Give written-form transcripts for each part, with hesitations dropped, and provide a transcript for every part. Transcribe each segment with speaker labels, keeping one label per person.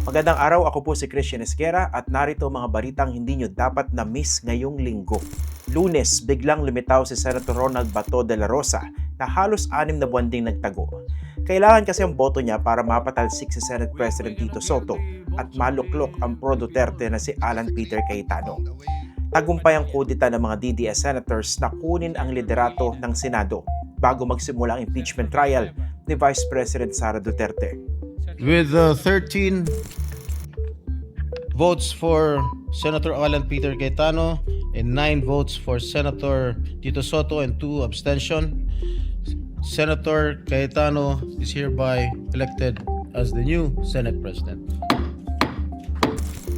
Speaker 1: Magandang araw, ako po si Christian Esquera at narito ang mga balitang hindi nyo dapat na-miss ngayong linggo. Lunes, biglang lumitaw si Senator Ronald Bato de la Rosa na halos 6 na buwan ding nagtago. Kailangan kasi ang boto niya para mapatalsik si Senate President Tito Soto at maluklok ang pro-Duterte na si Alan Peter Cayetano. Tagumpay ang kudita ng mga DDS senators na kunin ang liderato ng Senado bago magsimula ang impeachment trial ni Vice President Sara Duterte.
Speaker 2: With 13 votes for Senator Alan Peter Cayetano and 9 votes for Senator Tito Soto and 2 abstention, Senator Cayetano is hereby elected as the new Senate President.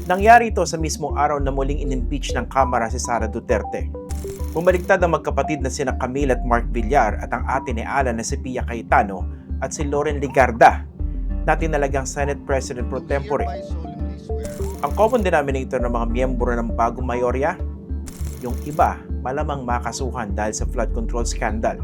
Speaker 1: Nangyari ito sa mismong araw na muling in-impeach ng Kamara si Sara Duterte. Bumaliktad ang magkapatid na sina Camille at Mark Villar at ang ate ni Alan na si Pia Cayetano at si Loren Legarda na tinalagang Senate President pro tempore. Ang common denominator ng mga miyembro ng bagong mayorya, yung iba malamang makasuhan dahil sa flood control scandal.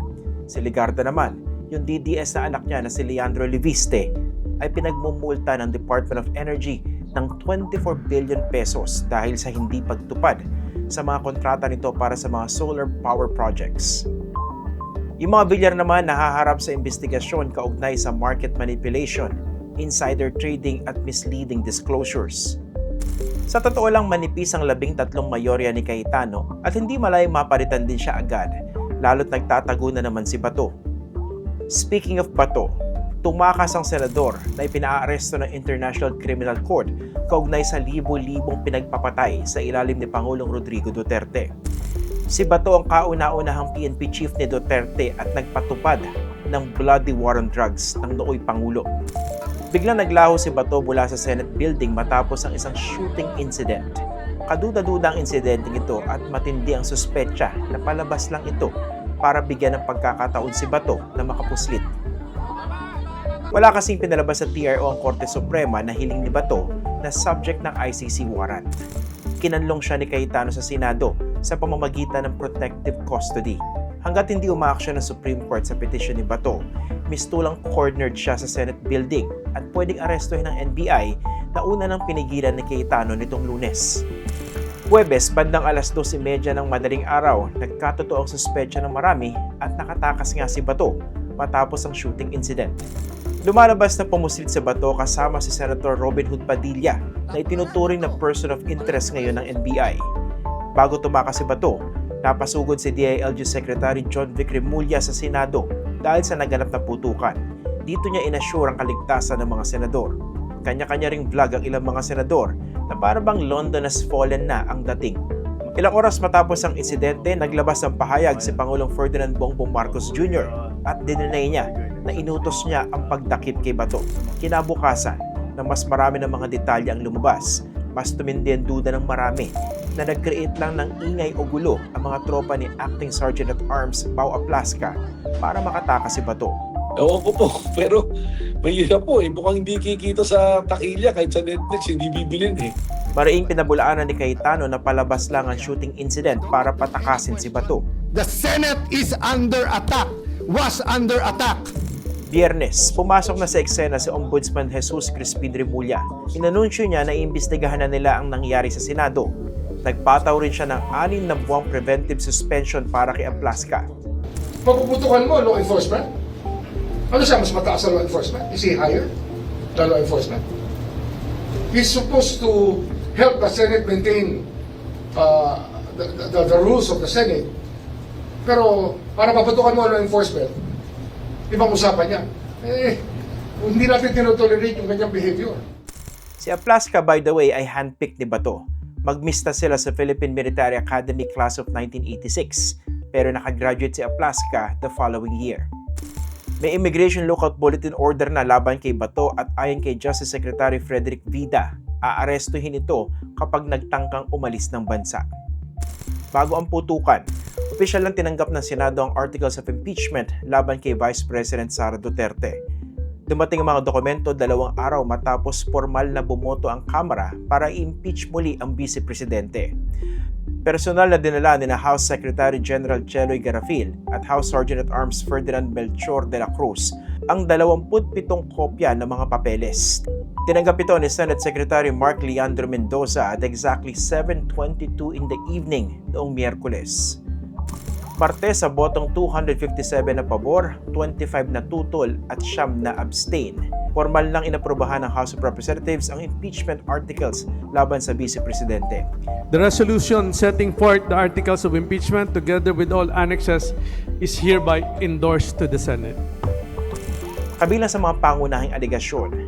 Speaker 1: Si Legarda naman, yung DDS na anak niya na si Leandro Leviste, ay pinagmumulta ng Department of Energy ng 24 billion pesos dahil sa hindi pagtupad sa mga kontrata nito para sa mga solar power projects. Yung mga Villar naman nahaharap sa investigasyon kaugnay sa market manipulation, insider trading at misleading disclosures. Sa totoo lang manipis ang 13 mayorya ni Cayetano at hindi malayang mapalitan din siya agad, lalo't nagtatago na naman si Bato. Speaking of Bato, tumakas ang senador na ipinaaresto ng International Criminal Court kaugnay sa libo-libong pinagpapatay sa ilalim ni Pangulong Rodrigo Duterte. Si Bato ang kauna-unahang PNP chief ni Duterte at nagpatupad ng bloody war on drugs ng nooy Pangulo. Biglang naglaho si Bato mula sa Senate building matapos ang isang shooting incident. Kaduda-duda ang insidenteng ito at matindi ang suspetsa na palabas lang ito para bigyan ng pagkakataon si Bato na makapuslit. Wala kasing pinalabas sa TRO ang Korte Suprema na hiling ni Bato na subject ng ICC warrant. Kinanlong siya ni Cayetano sa Senado sa pamamagitan ng protective custody. Hanggat hindi umaaksyon ng Supreme Court sa petisyon ni Bato, mistulang cornered siya sa Senate building at pwedeng arestuhin ng NBI na una nang pinigilan ni Cayetano nitong Lunes. Huwebes, bandang 2:30 ng madaling araw, nagkatotoo ang suspetsya ng marami at nakatakas nga si Bato matapos ang shooting incident. Lumalabas na pumusit sa Bato kasama si Senator Robin Hood Padilla na itinuturing na person of interest ngayon ng NBI. Bago tumakas si Bato, napasugod si DILG Secretary John Vic Remulla sa Senado dahil sa naganap na putukan. Dito niya inassure ang kaligtasan ng mga senador. Kanya-kanya ring vlog ang ilang mga senador na parang London has fallen na ang dating. Ilang oras matapos ang insidente, naglabas ng pahayag si Pangulong Ferdinand Bongbong Marcos Jr. at dinenay niya na inutos niya ang pagdakip kay Bato. Kinabukasan, na mas marami ng mga detalye ang lumabas, mas tumindi ang duda ng marami na nag-create lang ng ingay o gulo ang mga tropa ni Acting Sergeant at Arms Pao Aplasca para makatakas si Bato.
Speaker 3: Ewan ko po, pero mahirap po mukhang hindi kikita sa takilya kahit sa Netflix, hindi bibilin
Speaker 1: Mariing pinabulaanan ni Cayetano na palabas lang ang shooting incident para patakasin si Bato.
Speaker 4: The Senate is under attack, was under attack.
Speaker 1: Biyernes, pumasok na sa eksena si Ombudsman Jesus Crispin Remulla. Inanunsyo niya na iimbestigahan na nila ang nangyari sa Senado. Nagpataw rin siya ng 6 na buwang preventive suspension para kay Aplasca.
Speaker 5: Papuputukan mo law enforcement? Ano siya, mas mataas sa law enforcement? Is he higher than law enforcement? He's supposed to help the Senate maintain the rules of the Senate. Pero para paputukan mo law enforcement, ibang usapan niya. Hindi natin tinotolerate yung ganyang behavior.
Speaker 1: Si Aplasca, by the way, ay handpicked ni Bato. Magmista sila sa Philippine Military Academy Class of 1986, pero nakagraduate si Aplasca the following year. May Immigration Lookout Bulletin Order na laban kay Bato at ayon kay Justice Secretary Frederick Vida, aarestuhin ito kapag nagtangkang umalis ng bansa. Bago ang putukan, opisyal lang tinanggap ng Senado ang Articles of Impeachment laban kay Vice President Sara Duterte. Dumating ang mga dokumento 2 araw matapos formal na bumoto ang Kamara para i-impeach muli ang Vice Presidente. Personal na dinala ni House Secretary General Cheloy Garafil at House Sergeant at Arms Ferdinand Melchor de la Cruz ang 27 kopya ng mga papeles. Tinanggap ito ni Senate Secretary Mark Leandro Mendoza at exactly 7:22 in the evening noong Miyerkules. Parte sa botong 257 na pabor, 25 na tutol at 9 na abstain. Formal lang inaprobahan ng House of Representatives ang impeachment articles laban sa Vice Presidente.
Speaker 6: The resolution setting forth the articles of impeachment together with all annexes is hereby endorsed to the Senate.
Speaker 1: Kabilang sa mga pangunahing aligasyon,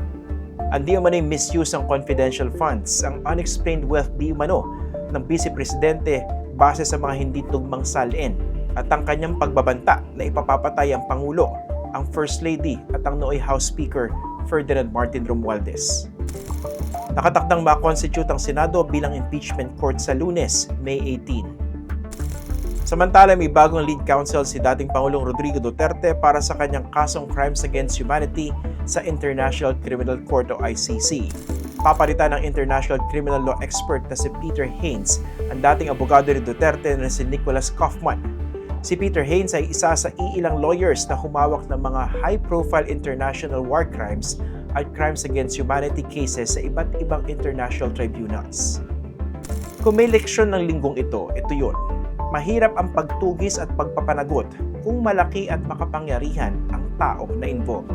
Speaker 1: ang di umano'y misuse ng confidential funds, ang unexplained wealth di umano ng Vice Presidente base sa mga hindi tugmang salin, at ang kanyang pagbabanta na ipapapatay ang Pangulo, ang First Lady at ang nooy House Speaker Ferdinand Martin Romualdez. Nakatakdang ma-constitute ang Senado bilang impeachment court sa Lunes, May 18. Samantala, may bagong lead counsel si dating Pangulong Rodrigo Duterte para sa kanyang kasong Crimes Against Humanity sa International Criminal Court o ICC. Papalitan ng international criminal law expert na si Peter Haines ang dating abogado ni Duterte na si Nicholas Kaufman. Si Peter Haines ay isa sa iilang lawyers na humawak ng mga high-profile international war crimes at crimes against humanity cases sa iba't ibang international tribunals. Kung may leksyon ng linggong ito yun. Mahirap ang pagtugis at pagpapanagot kung malaki at makapangyarihan ang tao na involved.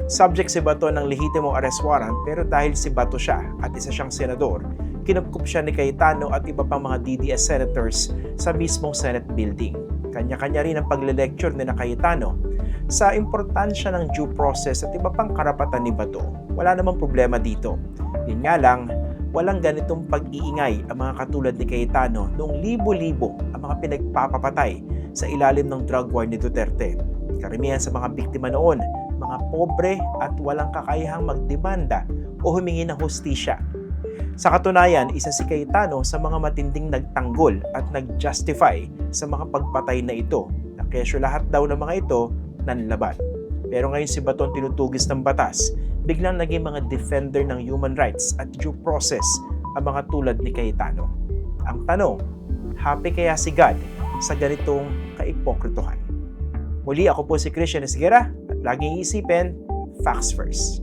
Speaker 1: Subject si Bato ng lehitimong arrest warrant pero dahil si Bato siya at isa siyang senador, kinupkup siya ni Cayetano at iba pang mga DDS senators sa mismong Senate building. Kanya-kanya rin ang pagle-lecture ni Cayetano sa importansya ng due process at iba pang karapatan ni Bato. Wala namang problema dito. Yun nga lang, walang ganitong pag-iingay ang mga katulad ni Cayetano noong libo-libo ang mga pinagpapapatay sa ilalim ng drug war ni Duterte. Karamihan sa mga biktima noon, mga pobre at walang kakayahang magdemanda o humingi ng hustisya. Sa katunayan, isa si Cayetano sa mga matinding nagtanggol at nag-justify sa mga pagpatay na ito, na kesyo lahat daw ng mga ito nanlaban. Pero ngayon si Bato ang tinutugis ng batas, biglang naging mga defender ng human rights at due process ang mga tulad ni Cayetano. Ang tanong, happy kaya si God sa ganitong kaipokritohan? Muli ako po si Christian Esguera at laging isipin, facts first.